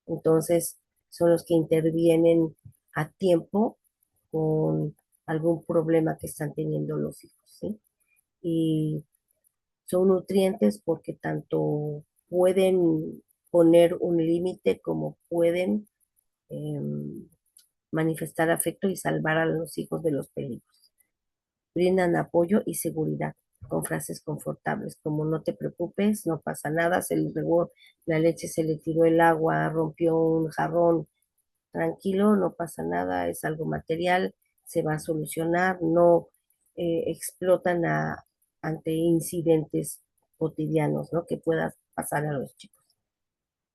Entonces, son los que intervienen a tiempo con algún problema que están teniendo los hijos, ¿sí? Y son nutrientes porque tanto pueden poner un límite como pueden eh, manifestar afecto y salvar a los hijos de los peligros. Brindan apoyo y seguridad con frases confortables como no te preocupes, no pasa nada, se le regó la leche, se le tiró el agua, rompió un jarrón, tranquilo, no pasa nada, es algo material, se va a solucionar, no explotan ante incidentes cotidianos, ¿no? Que pueda pasar a los chicos.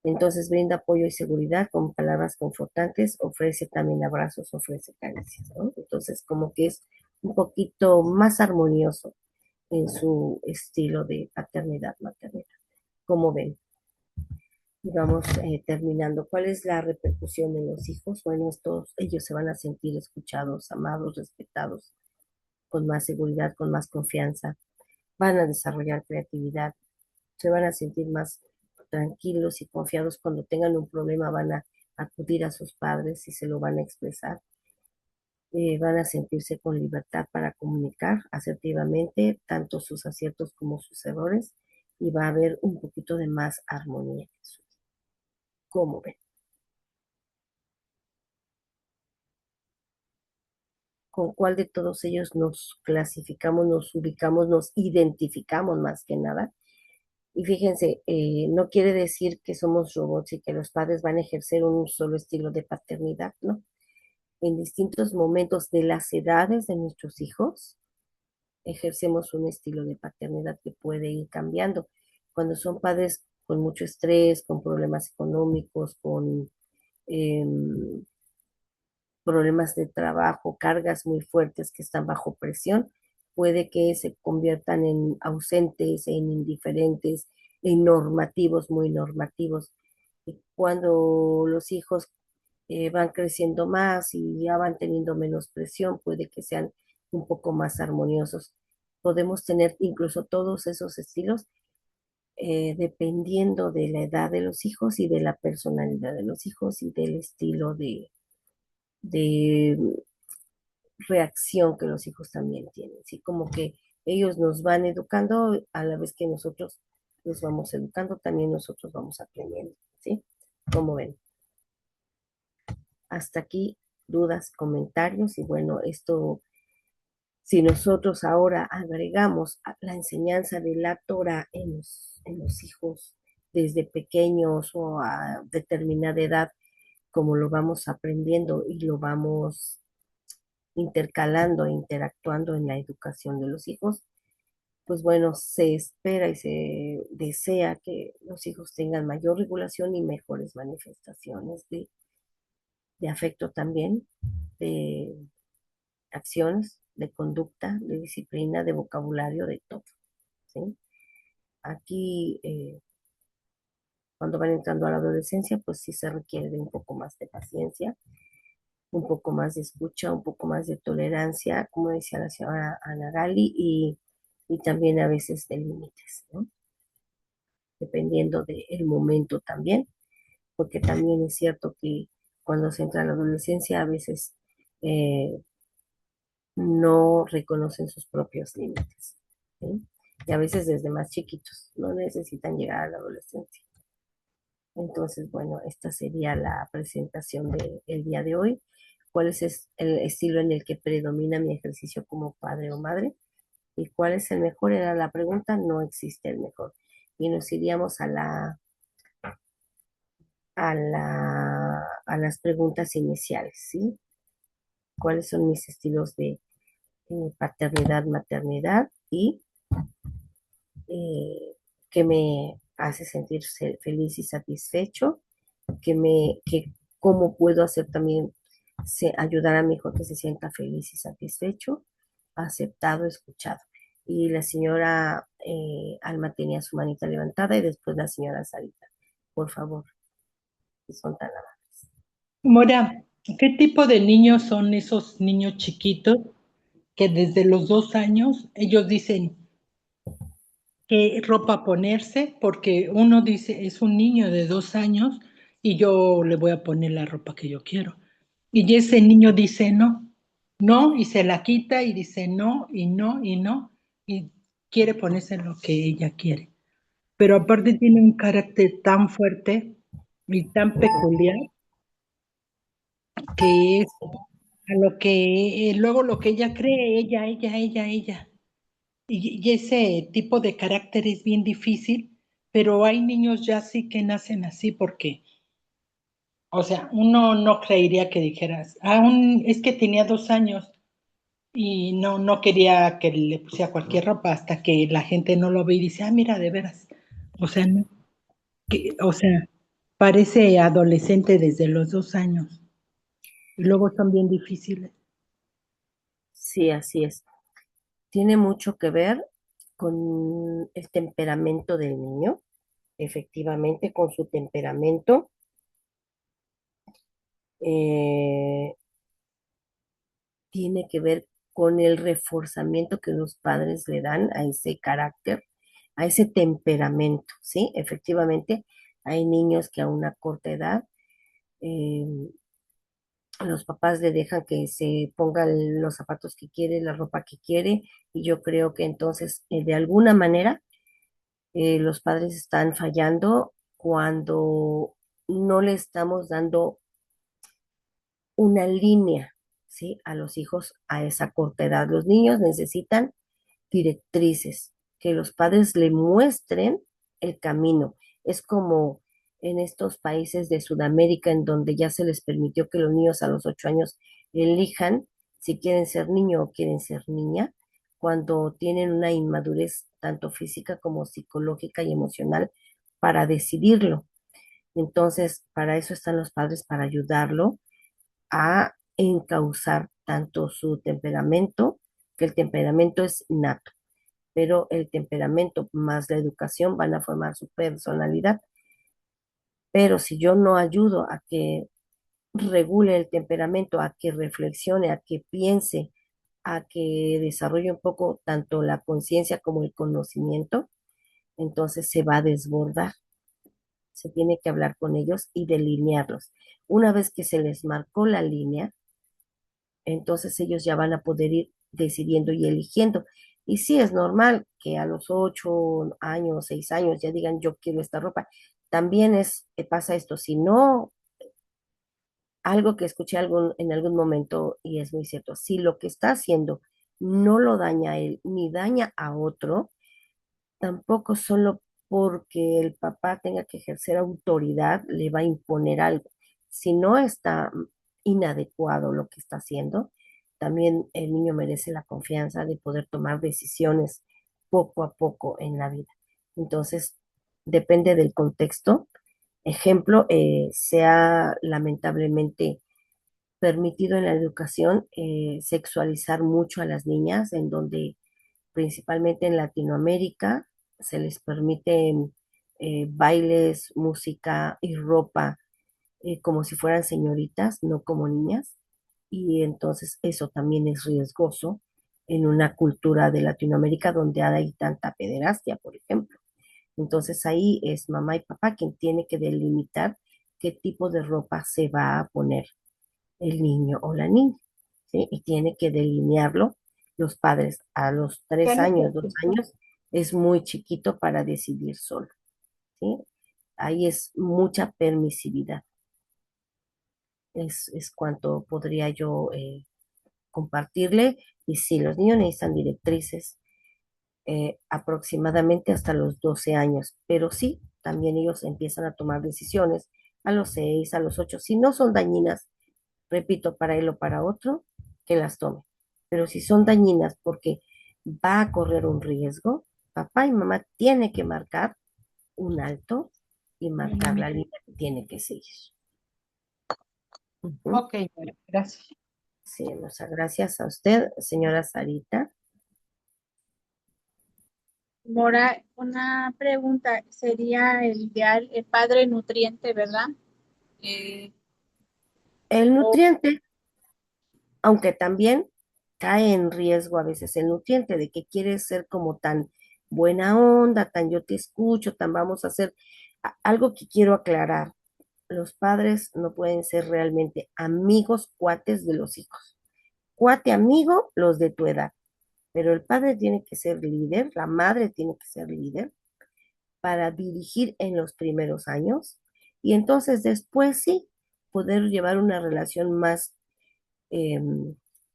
Entonces brinda apoyo y seguridad con palabras confortantes, ofrece también abrazos, ofrece caricias, ¿no? Entonces como que es un poquito más armonioso en su estilo de paternidad, maternidad. Como ven, y vamos terminando. ¿Cuál es la repercusión en los hijos? Bueno, ellos se van a sentir escuchados, amados, respetados, con más seguridad, con más confianza. Van a desarrollar creatividad, se van a sentir más tranquilos y confiados cuando tengan un problema, van a acudir a sus padres y se lo van a expresar. Van a sentirse con libertad para comunicar asertivamente tanto sus aciertos como sus errores y va a haber un poquito de más armonía. ¿Cómo ven? ¿Con cuál de todos ellos nos clasificamos, nos ubicamos, nos identificamos más que nada? Y fíjense, no quiere decir que somos robots y que los padres van a ejercer un solo estilo de paternidad, ¿no? En distintos momentos de las edades de nuestros hijos, ejercemos un estilo de paternidad que puede ir cambiando. Cuando son padres con mucho estrés, con problemas económicos, con eh, problemas de trabajo, cargas muy fuertes que están bajo presión, puede que se conviertan en ausentes, en indiferentes, en normativos, muy normativos. Y cuando los hijos van creciendo más y ya van teniendo menos presión, puede que sean un poco más armoniosos. Podemos tener incluso todos esos estilos dependiendo de la edad de los hijos y de la personalidad de los hijos y del estilo de reacción que los hijos también tienen. ¿Sí? Como que ellos nos van educando a la vez que nosotros los vamos educando, también nosotros vamos aprendiendo. ¿Sí? Como ven. Hasta aquí dudas, comentarios y bueno, esto, si nosotros ahora agregamos la enseñanza de la Torah en los hijos desde pequeños o a determinada edad, como lo vamos aprendiendo y lo vamos intercalando e interactuando en la educación de los hijos, pues bueno, se espera y se desea que los hijos tengan mayor regulación y mejores manifestaciones de afecto también, de acciones, de conducta, de disciplina, de vocabulario, de todo. ¿Sí? Aquí, cuando van entrando a la adolescencia, pues sí se requiere de un poco más de paciencia, un poco más de escucha, un poco más de tolerancia, como decía la señora Ana Gali, y también a veces de límites, ¿no? Dependiendo del momento también, porque también es cierto que cuando se entra a la adolescencia a veces eh, no reconocen sus propios límites, ¿sí? Y a veces desde más chiquitos, no necesitan llegar a la adolescencia. Entonces, bueno, esta sería la presentación del día de hoy. ¿Cuál es el estilo en el que predomina mi ejercicio como padre o madre? ¿Y cuál es el mejor? Era la pregunta, no existe el mejor. Y nos iríamos a las preguntas iniciales, ¿sí? ¿Cuáles son mis estilos de paternidad, maternidad y qué me hace sentir feliz y satisfecho? Que cómo puedo hacer también ayudar a mi hijo que se sienta feliz y satisfecho, aceptado, escuchado. Y la señora Alma tenía su manita levantada y después la señora Sarita. Por favor, si son tan amables. Mora, ¿qué tipo de niños son esos niños chiquitos que desde los 2 años ellos dicen qué ropa ponerse? Porque uno dice, es un niño de 2 años y yo le voy a poner la ropa que yo quiero. Y ese niño dice no, no, y se la quita y dice no, y no, y no, y quiere ponerse lo que ella quiere. Pero aparte tiene un carácter tan fuerte y tan peculiar que es a lo que luego lo que ella cree, ella. Y ese tipo de carácter es bien difícil, pero hay niños ya sí que nacen así porque, o sea, uno no creería que dijeras, aún es que tenía 2 años y no quería que le pusiera cualquier ropa hasta que la gente no lo ve y dice, ah, mira, de veras. O sea, no, o sea, parece adolescente desde los 2 años y luego son bien difíciles. Sí, así es. Tiene mucho que ver con el temperamento del niño, efectivamente, con su temperamento. Eh, Tiene que ver con el reforzamiento que los padres le dan a ese carácter, a ese temperamento, ¿sí? Efectivamente, hay niños que a una corta edad eh, los papás le dejan que se ponga los zapatos que quiere, la ropa que quiere, y yo creo que entonces, de alguna manera, los padres están fallando cuando no le estamos dando una línea, ¿sí? A los hijos a esa corta edad. Los niños necesitan directrices, que los padres le muestren el camino. Es como en estos países de Sudamérica en donde ya se les permitió que los niños a los 8 años elijan si quieren ser niño o quieren ser niña, cuando tienen una inmadurez tanto física como psicológica y emocional para decidirlo. Entonces, para eso están los padres, para ayudarlo a encauzar tanto su temperamento, que el temperamento es nato, pero el temperamento más la educación van a formar su personalidad. Pero si yo no ayudo a que regule el temperamento, a que reflexione, a que piense, a que desarrolle un poco tanto la conciencia como el conocimiento, entonces se va a desbordar. Se tiene que hablar con ellos y delinearlos. Una vez que se les marcó la línea, entonces ellos ya van a poder ir decidiendo y eligiendo. Y sí, es normal que a los 8 años, 6 años ya digan yo quiero esta ropa. También pasa esto, si no, algo que escuché en algún momento y es muy cierto, si lo que está haciendo no lo daña a él ni daña a otro, tampoco solo porque el papá tenga que ejercer autoridad le va a imponer algo. Si no está inadecuado lo que está haciendo, también el niño merece la confianza de poder tomar decisiones poco a poco en la vida. Entonces, depende del contexto. Ejemplo, se ha lamentablemente permitido en la educación sexualizar mucho a las niñas, en donde principalmente en Latinoamérica se les permite bailes, música y ropa como si fueran señoritas, no como niñas. Y entonces eso también es riesgoso en una cultura de Latinoamérica donde hay tanta pederastia, por ejemplo. Entonces ahí es mamá y papá quien tiene que delimitar qué tipo de ropa se va a poner el niño o la niña, ¿sí? Y tiene que delinearlo los padres. A los ¿Qué 3 años, dos necesito? años, es muy chiquito para decidir solo, ¿sí? Ahí es mucha permisividad. Es cuanto podría yo compartirle. Y si los niños necesitan directrices aproximadamente hasta los 12 años, pero sí, también ellos empiezan a tomar decisiones a los 6, a los 8, si no son dañinas, repito, para él o para otro, que las tome. Pero si son dañinas porque va a correr un riesgo, papá y mamá tienen que marcar un alto y marcar la línea que tiene que seguir. Ujú. Ok, bueno, gracias. Sí, muchas gracias a usted, señora Sarita. Mora, una pregunta, sería el ideal, el padre nutriente, ¿verdad? Eh, El o nutriente, aunque también cae en riesgo a veces el nutriente de que quieres ser como tan buena onda, tan yo te escucho, tan vamos a hacer algo que quiero aclarar. Los padres no pueden ser realmente amigos, cuates de los hijos. Cuate amigo, los de tu edad. Pero el padre tiene que ser líder, la madre tiene que ser líder para dirigir en los primeros años y entonces después sí poder llevar una relación más, eh,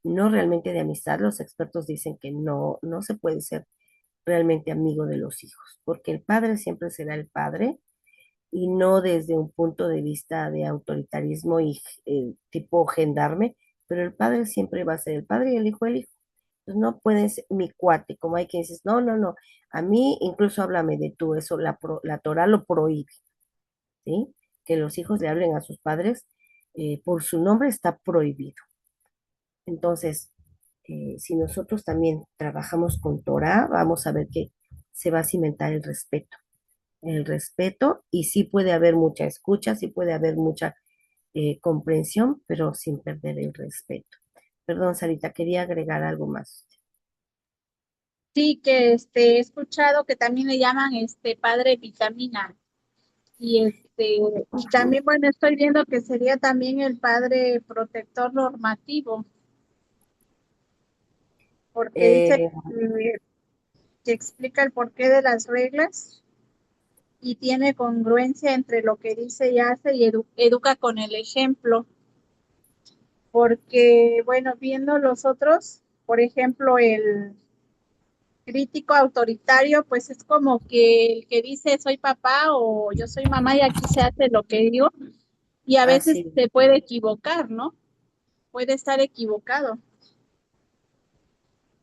no realmente de amistad. Los expertos dicen que no, no se puede ser realmente amigo de los hijos, porque el padre siempre será el padre y no desde un punto de vista de autoritarismo y tipo gendarme, pero el padre siempre va a ser el padre y el hijo. Entonces no pueden ser mi cuate, como hay quien dice, no, no, no, a mí incluso háblame de tú, eso la Torah lo prohíbe, ¿sí? Que los hijos le hablen a sus padres por su nombre está prohibido. Entonces, si nosotros también trabajamos con Torah, vamos a ver que se va a cimentar el respeto y sí puede haber mucha escucha, sí puede haber mucha comprensión, pero sin perder el respeto. Perdón, Sarita, quería agregar algo más. sí que he escuchado que también le llaman padre vitamina. Y también, bueno, estoy viendo que sería también el padre protector normativo, porque dice Eh, que explica el porqué de las reglas y tiene congruencia entre lo que dice y hace y educa con el ejemplo, porque, bueno, viendo los otros, por ejemplo, crítico, autoritario, pues es como que el que dice soy papá o yo soy mamá y aquí se hace lo que digo y a veces Así, se puede equivocar, ¿no? Puede estar equivocado.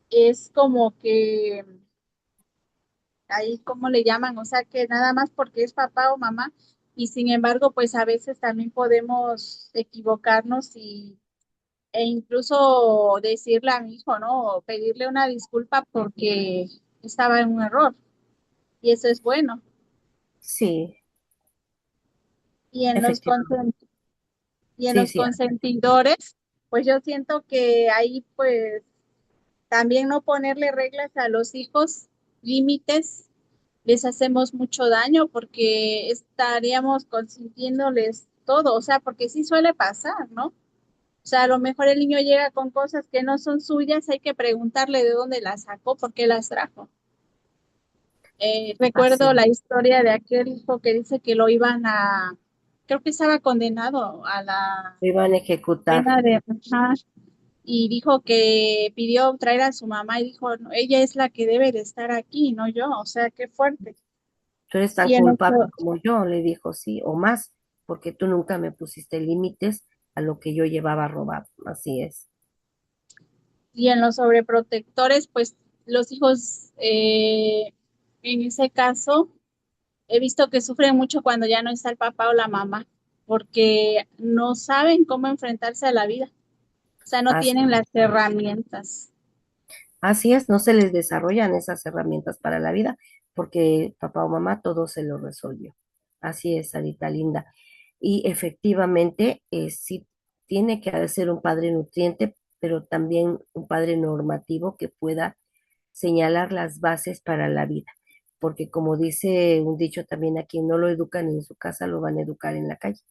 Es como que ahí, ¿cómo le llaman? O sea, que nada más porque es papá o mamá y sin embargo, pues a veces también podemos equivocarnos e incluso decirle a mi hijo, ¿no? O pedirle una disculpa porque estaba en un error y eso es bueno. sí, Y en los efectivamente. y en Sí, los sí, consentidores, pues yo siento que ahí pues también no ponerle reglas a los hijos, límites, les hacemos mucho daño porque estaríamos consintiéndoles todo, o sea, porque sí suele pasar, ¿no? O sea, a lo mejor el niño llega con cosas que no son suyas, hay que preguntarle de dónde las sacó, por qué las trajo. Recuerdo así. la historia de aquel hijo que dice que lo iban a, creo que estaba condenado a la Lo iban a ejecutar. pena de, ajá, y dijo que pidió traer a su mamá y dijo, "No, ella es la que debe de estar aquí, no yo, o sea, qué fuerte. Tú eres tan Y en culpable nuestro, como yo, le dijo, sí, o más, porque tú nunca me pusiste límites a lo que yo llevaba robado. Así es. y en los sobreprotectores, pues los hijos, en ese caso, he visto que sufren mucho cuando ya no está el papá o la mamá, porque no saben cómo enfrentarse a la vida, o sea, no Así, tienen las herramientas. así es, no se les desarrollan esas herramientas para la vida, porque papá o mamá todo se lo resolvió. Así es, Sarita linda. Y efectivamente, sí tiene que ser un padre nutriente, pero también un padre normativo que pueda señalar las bases para la vida. Porque como dice un dicho también, a quien no lo educan en su casa, lo van a educar en la calle.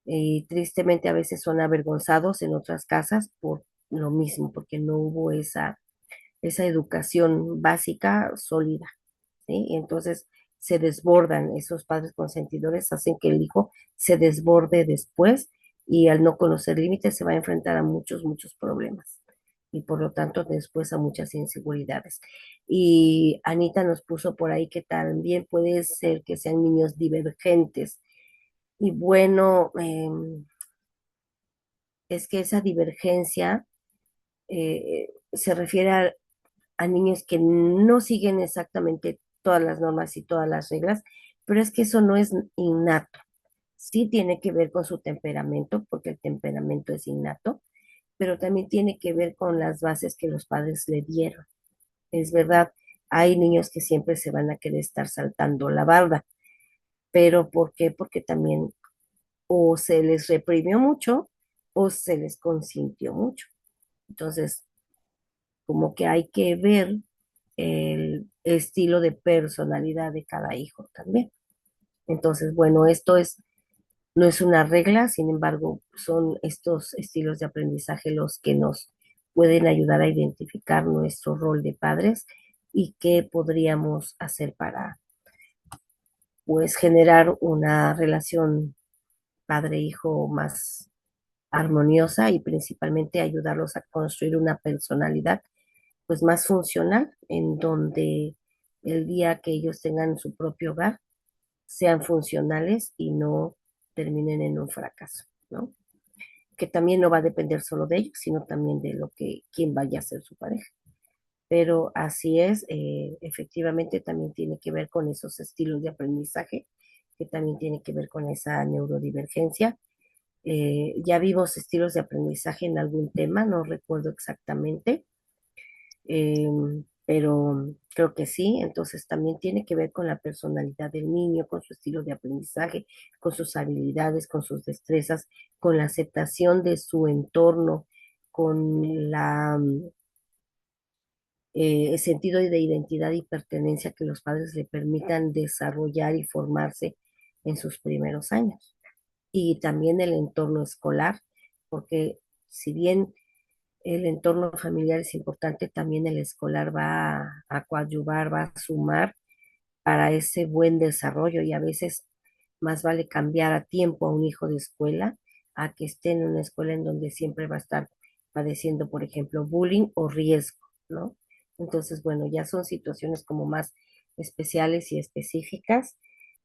Y tristemente a veces son avergonzados en otras casas por lo mismo, porque no hubo esa educación básica sólida, ¿sí? Y entonces se desbordan, esos padres consentidores hacen que el hijo se desborde después y al no conocer límites se va a enfrentar a muchos, muchos problemas y por lo tanto después a muchas inseguridades. Y Anita nos puso por ahí que también puede ser que sean niños divergentes. Y bueno, es que esa divergencia se refiere a niños que no siguen exactamente todas las normas y todas las reglas, pero es que eso no es innato. Sí tiene que ver con su temperamento, porque el temperamento es innato, pero también tiene que ver con las bases que los padres le dieron. Es verdad, hay niños que siempre se van a querer estar saltando la barda, pero ¿por qué? Porque también o se les reprimió mucho o se les consintió mucho. Entonces, como que hay que ver el estilo de personalidad de cada hijo también. Entonces, bueno, no es una regla, sin embargo, son estos estilos de aprendizaje los que nos pueden ayudar a identificar nuestro rol de padres y qué podríamos hacer para, pues, generar una relación padre-hijo más armoniosa y principalmente ayudarlos a construir una personalidad pues más funcional en donde el día que ellos tengan su propio hogar sean funcionales y no terminen en un fracaso, ¿no? Que también no va a depender solo de ellos, sino también de lo que quién vaya a ser su pareja. Pero así es, efectivamente también tiene que ver con esos estilos de aprendizaje, que también tiene que ver con esa neurodivergencia. Ya vimos estilos de aprendizaje en algún tema, no recuerdo exactamente, eh, pero creo que sí, entonces también tiene que ver con la personalidad del niño, con su estilo de aprendizaje, con sus habilidades, con sus destrezas, con la aceptación de su entorno, con el sentido de identidad y pertenencia que los padres le permitan desarrollar y formarse en sus primeros años. Y también el entorno escolar, porque si bien el entorno familiar es importante, también el escolar va a coadyuvar, va a sumar para ese buen desarrollo y a veces más vale cambiar a tiempo a un hijo de escuela a que esté en una escuela en donde siempre va a estar padeciendo, por ejemplo, bullying o riesgo, ¿no? Entonces, bueno, ya son situaciones como más especiales y específicas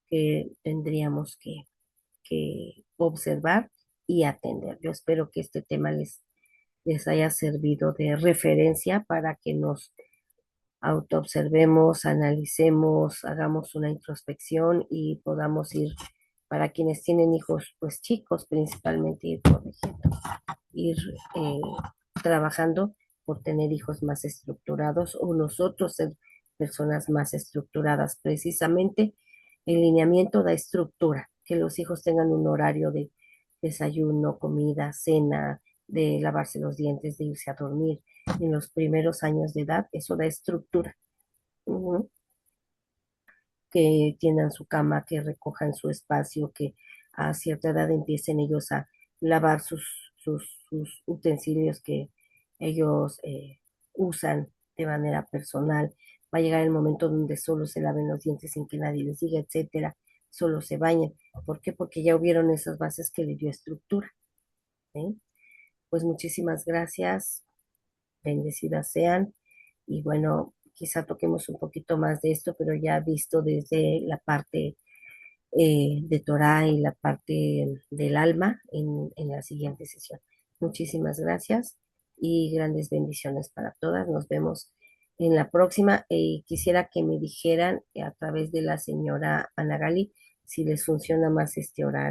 que tendríamos que observar y atender. Yo espero que este tema les haya servido de referencia para que nos autoobservemos, analicemos, hagamos una introspección y podamos ir, para quienes tienen hijos, pues chicos principalmente, ir corrigiendo, ir eh, trabajando por tener hijos más estructurados o nosotros ser personas más estructuradas. Precisamente el lineamiento da estructura, que los hijos tengan un horario de desayuno, comida, cena, de lavarse los dientes, de irse a dormir. En los primeros años de edad, eso da estructura. Ujú. Que tiendan su cama, que recojan su espacio, que a cierta edad empiecen ellos a lavar sus utensilios que ellos usan de manera personal. Va a llegar el momento donde solo se laven los dientes sin que nadie les diga, etcétera, solo se bañen. ¿Por qué? Porque ya hubieron esas bases que le dio estructura. ¿Sí? Pues muchísimas gracias, bendecidas sean. Y bueno, quizá toquemos un poquito más de esto, pero ya visto desde la parte de Torah y la parte del alma en la siguiente sesión. Muchísimas gracias y grandes bendiciones para todas. Nos vemos en la próxima. Quisiera que me dijeran a través de la señora Anagali si les funciona más este horario.